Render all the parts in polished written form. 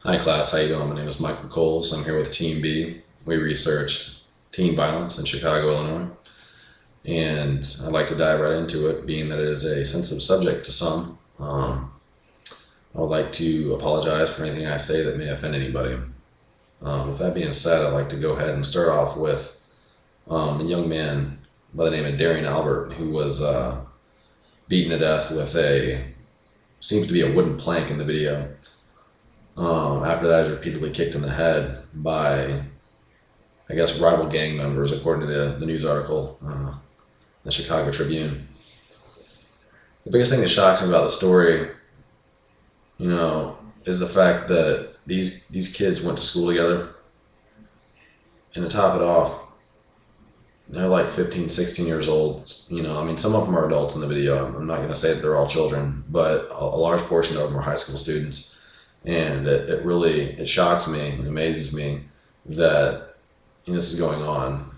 Hi class, how you doing? My name is Michael Coles. I'm here with Team B. We researched teen violence in Chicago, Illinois, and I'd like to dive right into it, being that it is a sensitive subject to some. I would like to apologize for anything I say that may offend anybody. With that being said, I'd like to go ahead and start off with a young man by the name of Darian Albert, who was beaten to death with seems to be a wooden plank in the video. After that, he was repeatedly kicked in the head by, I guess, rival gang members, according to the news article, the Chicago Tribune. The biggest thing that shocks me about the story, is the fact that these kids went to school together. And to top it off, they're like 15, 16 years old. Some of them are adults in the video. I'm not going to say that they're all children, but a large portion of them are high school students. And it really shocks me and amazes me that this is going on,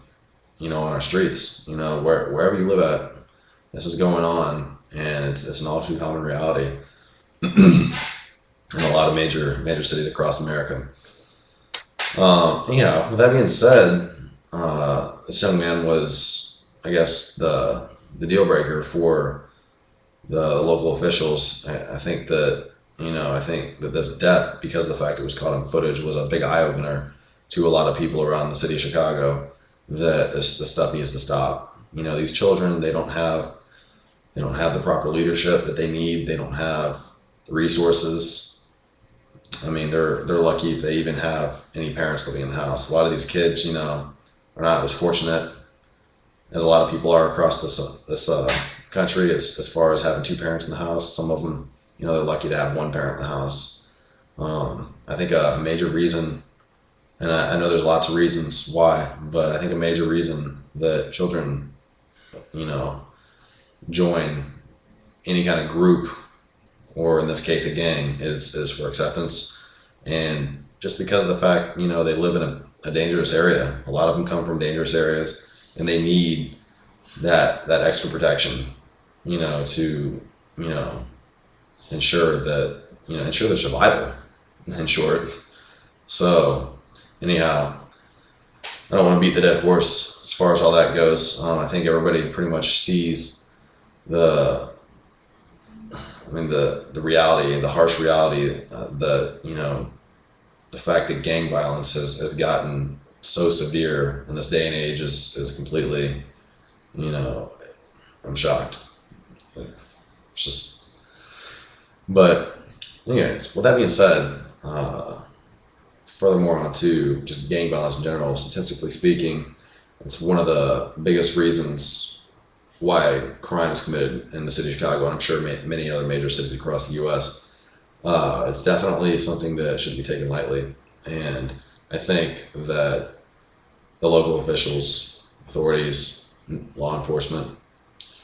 on our streets, wherever you live at, this is going on, and it's an all too common reality in a lot of major cities across America. With that being said, this young man was, I guess, the deal breaker for the local officials. I think that this death, because of the fact it was caught on footage, was a big eye-opener to a lot of people around the city of Chicago that this stuff needs to stop. These children, they don't have the proper leadership that they need. They don't have the resources. They're lucky if they even have any parents living in the house. A lot of these kids, are not as fortunate as a lot of people are across this country as far as having two parents in the house. Some of them, they're lucky to have one parent in the house. I think a major reason, and I know there's lots of reasons why, but I think a major reason that children, join any kind of group, or in this case a gang, is for acceptance. And just because of the fact, they live in a dangerous area. A lot of them come from dangerous areas, and they need that extra protection, to, ensure their survival, in short. So, anyhow, I don't want to beat the dead horse as far as all that goes. I think everybody pretty much sees the reality, the harsh reality, the fact that gang violence has gotten so severe in this day and age is completely, I'm shocked. It's just. But anyways, with that being said, furthermore on to just gang violence in general, statistically speaking, it's one of the biggest reasons why crime is committed in the city of Chicago, and I'm sure many other major cities across the U.S. It's definitely something that shouldn't be taken lightly, and I think that the local officials, authorities, law enforcement,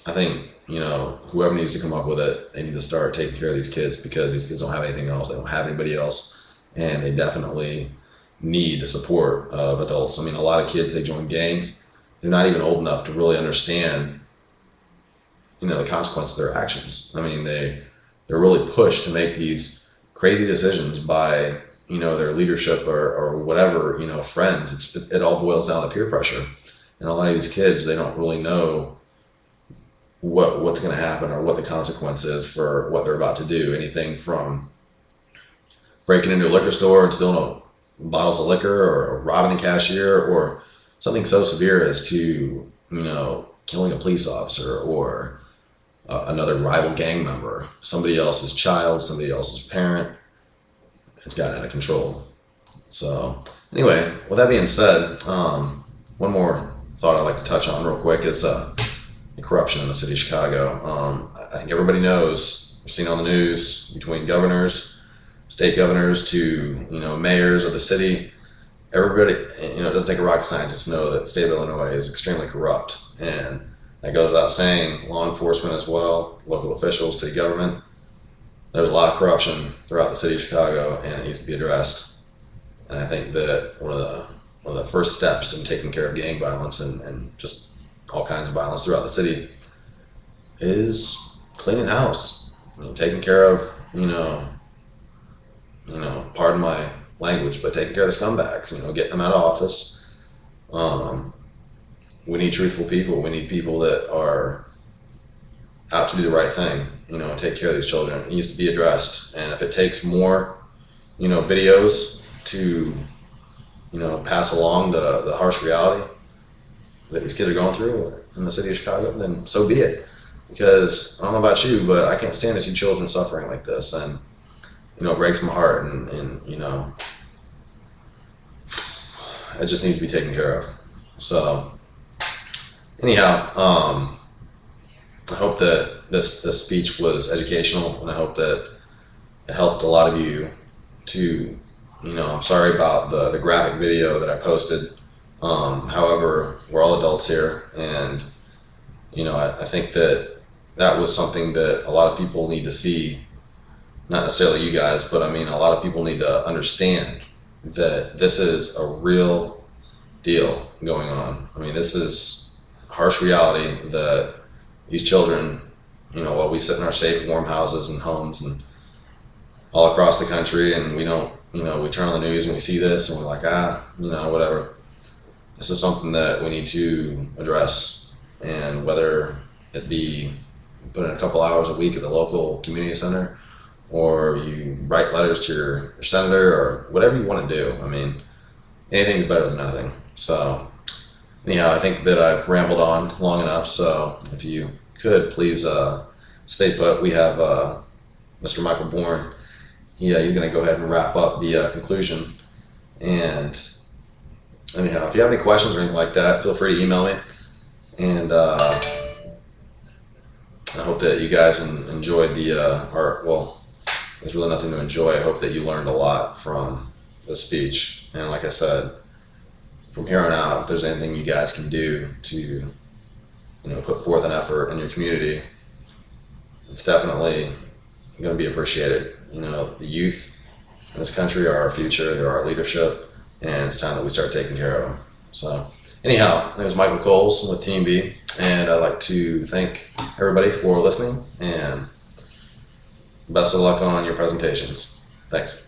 I think, whoever needs to come up with it, they need to start taking care of these kids, because these kids don't have anything else. They don't have anybody else, and they definitely need the support of adults. A lot of kids, they join gangs. They're not even old enough to really understand, the consequences of their actions. They're really pushed to make these crazy decisions by, their leadership or whatever, friends. It all boils down to peer pressure. And a lot of these kids, they don't really know what's going to happen or what the consequence is for what they're about to do. Anything from breaking into a liquor store and stealing bottles of liquor, or robbing the cashier, or something so severe as to, killing a police officer, or another rival gang member, somebody else's child, somebody else's parent. It's gotten out of control. So anyway, with that being said, one more thought I'd like to touch on real quick is the corruption in the city of Chicago. I think everybody knows, we've seen on the news, between governors, state governors, to mayors of the city. Everybody, it doesn't take a rocket scientist to know that the state of Illinois is extremely corrupt, and that goes without saying. Law enforcement as well, local officials, city government. There's a lot of corruption throughout the city of Chicago, and it needs to be addressed. And I think that one of the first steps in taking care of gang violence and just all kinds of violence throughout the city is cleaning house, taking care of, pardon my language, but taking care of the scumbags, getting them out of office. We need truthful people. We need people that are out to do the right thing, and take care of these children. It needs to be addressed. And if it takes more, videos to, pass along the harsh reality that these kids are going through in the city of Chicago, then so be it. Because I don't know about you, but I can't stand to see children suffering like this, and it breaks my heart, and it just needs to be taken care of. So anyhow, I hope that this speech was educational, and I hope that it helped a lot of you to, I'm sorry about the graphic video that I posted. However, we're all adults here, and I think that was something that a lot of people need to see. Not necessarily you guys, but I mean, a lot of people need to understand that this is a real deal going on. I mean, this is harsh reality that these children, while we sit in our safe, warm houses and homes and all across the country, and we don't, we turn on the news and we see this and we're like, whatever. This is something that we need to address, and whether it be put in a couple hours a week at the local community center, or you write letters to your senator, or whatever you want to do. I mean, anything's better than nothing. So anyhow, I think that I've rambled on long enough. So if you could please stay put. We have Mr. Michael Bourne. He's going to go ahead and wrap up the conclusion. And anyhow, if you have any questions or anything like that, feel free to email me. And I hope that you guys enjoyed there's really nothing to enjoy. I hope that you learned a lot from the speech. And like I said, from here on out, if there's anything you guys can do to, put forth an effort in your community, it's definitely going to be appreciated. The youth in this country are our future. They're our leadership, and it's time that we start taking care of them. So anyhow, my name is Michael Coles with Team B, and I'd like to thank everybody for listening, and best of luck on your presentations. Thanks.